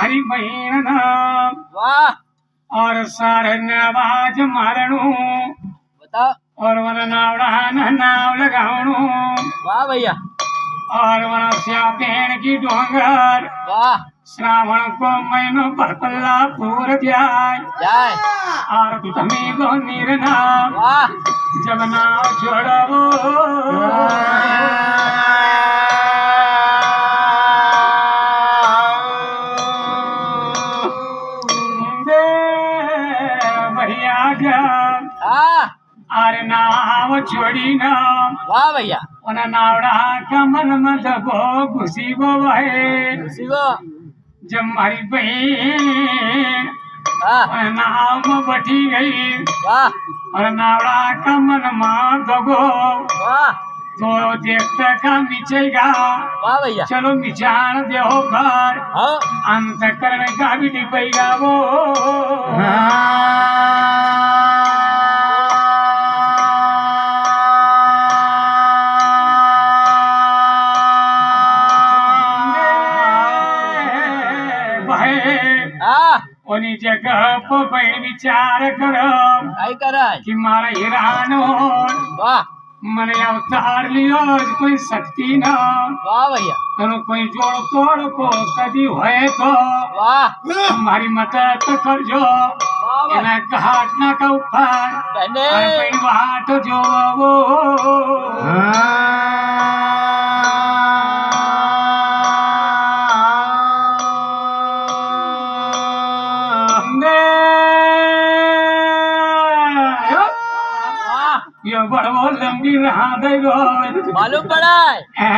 मारी बहन नाम वाह और सारे नवाज मारणू बताओ और वन नावड़ा नाव लगावणू वाह भैया और वन स्या पेड़ की डोंगर वाह श्रावण को महीनो भरपल्ला पूर जाय जय और तुम्ही गो निर्ना वाह जब नाव छोड़ो भैया जब हाँ अरे नाव छोड़ी ना वाह भैया उन नावड़ा कमल मत गो घुसी गो भाई शिवो जब मारी बहन हाँ नाव में बैठी गई वाह और नावड़ा कमल माँ दगो वाह तो देखते का मिचेगा वाह भैया चलो मिचान देहो घर हाँ अंत करण का भी डिपेगा वो हाँ ओनी जगह पर भाई विचार करो काय कराय कि मारा हिरान हो वाह મને અવતાર લ્યો કોઈ શક્તિ ના वाह भैया તનો કોઈ જોડ તોડ કો કદી હોય તો वाह મારી મદદ કરજો वाह वाह એના ઘાટ ના કા ઉપર ધને અને કોઈ વાટ જોવો वाह ये बड़ो लंबी रहा दे गो मालूम पड़ा है